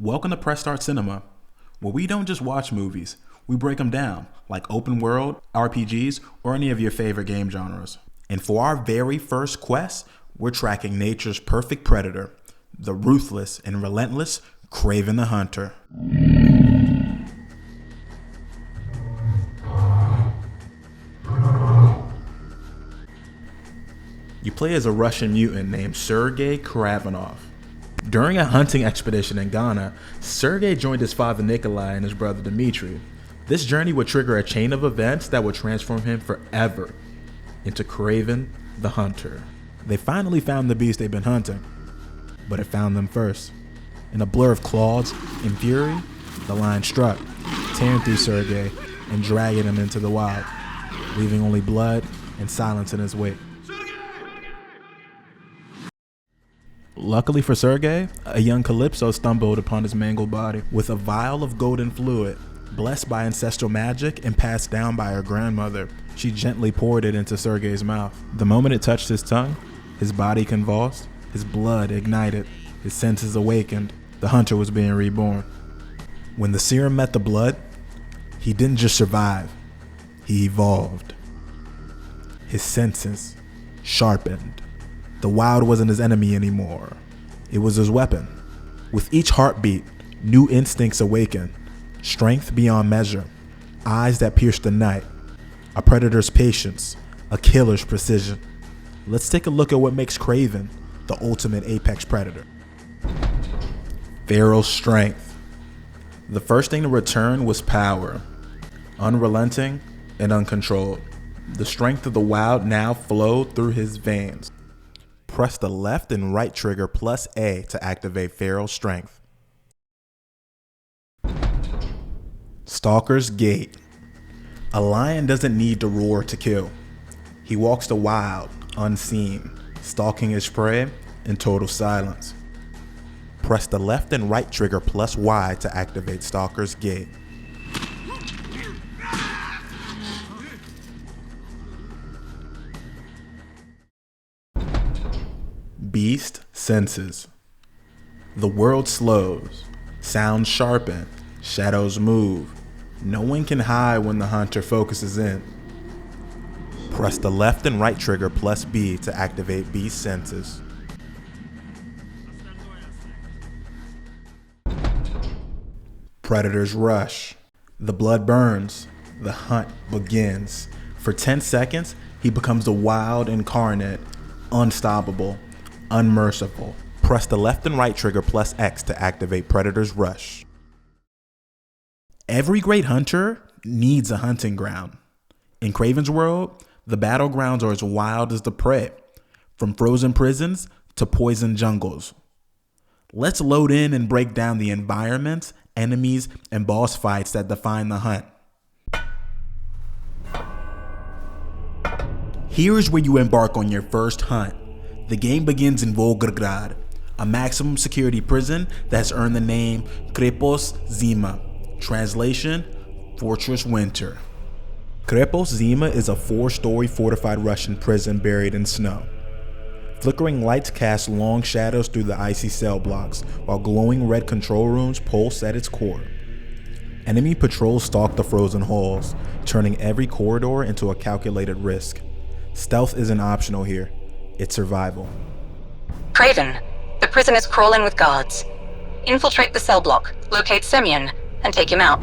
Welcome to Press Start Cinema, where we don't just watch movies, we break them down, like open world, RPGs, or any of your favorite game genres. And for our very first quest, we're tracking nature's perfect predator, the ruthless and relentless Kraven the Hunter. You play as a Russian mutant named Sergei Kravenov. During a hunting expedition in Ghana, Sergei joined his father Nikolai and his brother Dmitry. This journey would trigger a chain of events that would transform him forever into Kraven the Hunter. They finally found the beast they've been hunting, but it found them first. In a blur of claws and fury, the lion struck, tearing through Sergei and dragging him into the wild, leaving only blood and silence in his wake. Luckily for Sergei, a young Calypso stumbled upon his mangled body with a vial of golden fluid. Blessed by ancestral magic and passed down by her grandmother, she gently poured it into Sergei's mouth. The moment it touched his tongue, his body convulsed, his blood ignited, his senses awakened. The hunter was being reborn. When the serum met the blood, he didn't just survive, he evolved. His senses sharpened. The wild wasn't his enemy anymore. It was his weapon. With each heartbeat, new instincts awakened. Strength beyond measure, eyes that pierced the night, a predator's patience, a killer's precision. Let's take a look at what makes Kraven the ultimate apex predator. Feral strength. The first thing to return was power, unrelenting and uncontrolled. The strength of the wild now flowed through his veins. Press the left and right trigger plus A to activate feral strength. Stalker's Gait. A lion doesn't need to roar to kill. He walks the wild, unseen, stalking his prey in total silence. Press the left and right trigger plus Y to activate Stalker's Gait. Beast senses. The world slows, sounds sharpen, shadows move. No one can hide when the hunter focuses in. Press the left and right trigger plus B to activate beast senses. Predator's rush. The blood burns, the hunt begins. For 10 seconds, he becomes the wild incarnate, unstoppable, unmerciful. Press the left and right trigger plus X to activate Predator's Rush. Every great hunter needs a hunting ground. In Kraven's world, the battlegrounds are as wild as the prey, from frozen prisons to poison jungles. Let's load in and break down the environments, enemies, and boss fights that define the hunt. Here's where you embark on your first hunt. The game begins in Volgograd, a maximum security prison that's earned the name Krepos Zima. Translation, Fortress Winter. Krepos Zima is a 4-story fortified Russian prison buried in snow. Flickering lights cast long shadows through the icy cell blocks, while glowing red control rooms pulse at its core. Enemy patrols stalk the frozen halls, turning every corridor into a calculated risk. Stealth isn't optional here. It's survival. Kraven, the prison is crawling with guards. Infiltrate the cell block, locate Semyon, and take him out.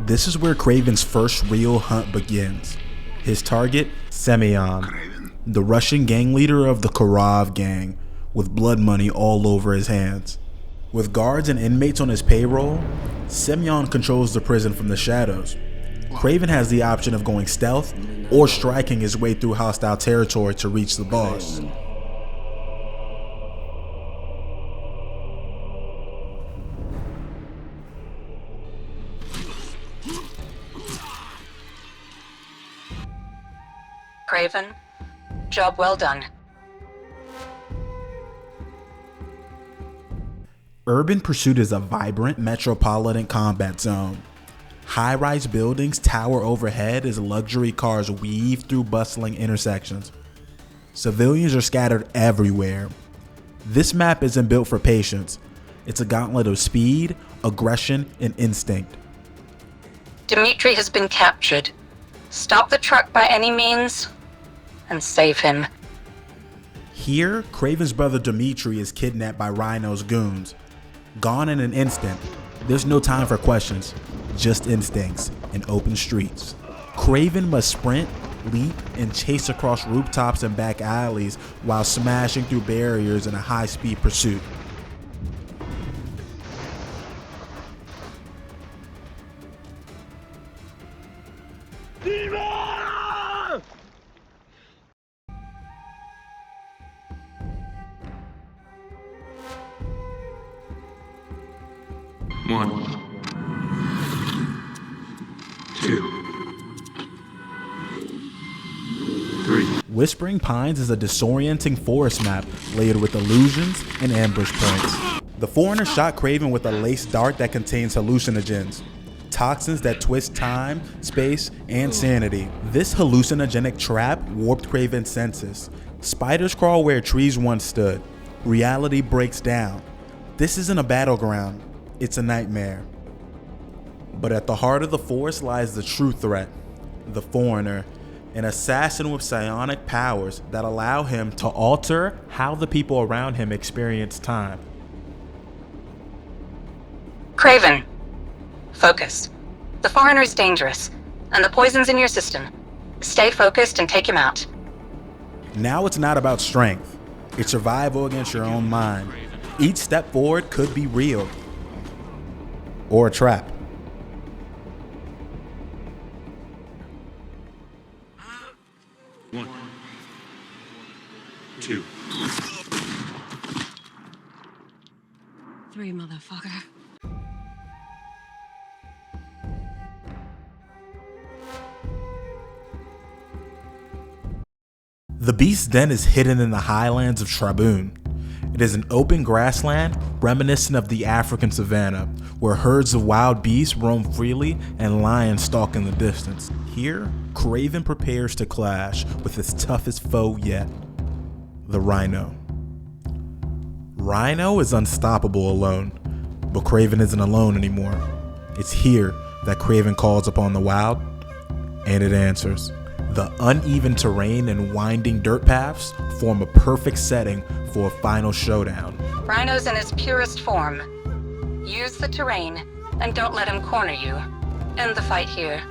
This is where Kraven's first real hunt begins. His target, Semyon, the Russian gang leader of the Karov gang, with blood money all over his hands. With guards and inmates on his payroll, Semyon controls the prison from the shadows. Kraven has the option of going stealth or striking his way through hostile territory to reach the boss. Kraven, job well done. Urban Pursuit is a vibrant metropolitan combat zone. High-rise buildings tower overhead as luxury cars weave through bustling intersections. Civilians are scattered everywhere. This map isn't built for patience. It's a gauntlet of speed, aggression, and instinct. Dimitri has been captured. Stop the truck by any means, and save him. Here, Kraven's brother Dimitri is kidnapped by Rhino's goons. Gone in an instant, there's no time for questions, just instincts and open streets. Kraven must sprint, leap, and chase across rooftops and back alleys while smashing through barriers in a high-speed pursuit. One, two, three. Whispering Pines is a disorienting forest map layered with illusions and ambush points. The Foreigner shot Kraven with a lace dart that contains hallucinogens, toxins that twist time, space, and sanity. This hallucinogenic trap warped Kraven's senses. Spiders crawl where trees once stood. Reality breaks down. This isn't a battleground. It's a nightmare. But at the heart of the forest lies the true threat, the Foreigner, an assassin with psionic powers that allow him to alter how the people around him experience time. Kraven, focus. The Foreigner is dangerous, and the poison's in your system. Stay focused and take him out. Now it's not about strength. It's survival against your own mind. Each step forward could be real. Or a trap. One, two, three, motherfucker. The Beast's Den is hidden in the highlands of Traboon. It is an open grassland reminiscent of the African savanna, where herds of wild beasts roam freely and lions stalk in the distance. Here, Kraven prepares to clash with his toughest foe yet, the Rhino. Rhino is unstoppable alone, but Kraven isn't alone anymore. It's here that Kraven calls upon the wild, and it answers. The uneven terrain and winding dirt paths form a perfect setting for a final showdown. Rhino's in his purest form. Use the terrain, and don't let him corner you. End the fight here.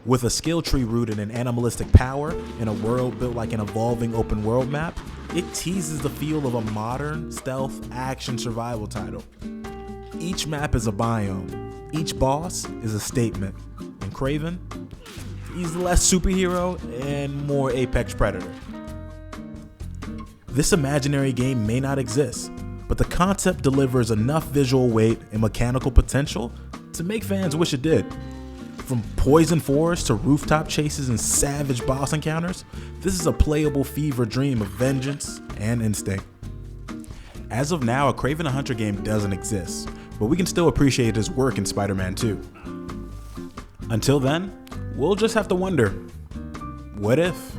With a skill tree rooted in animalistic power and a world built like an evolving open world map, it teases the feel of a modern, stealth, action survival title. Each map is a biome, each boss is a statement, and Kraven, he's less superhero and more apex predator. This imaginary game may not exist, but the concept delivers enough visual weight and mechanical potential to make fans wish it did. From poison forests to rooftop chases and savage boss encounters, this is a playable fever dream of vengeance and instinct. As of now, a Kraven the Hunter game doesn't exist, but we can still appreciate his work in Spider-Man 2. Until then, we'll just have to wonder, what if?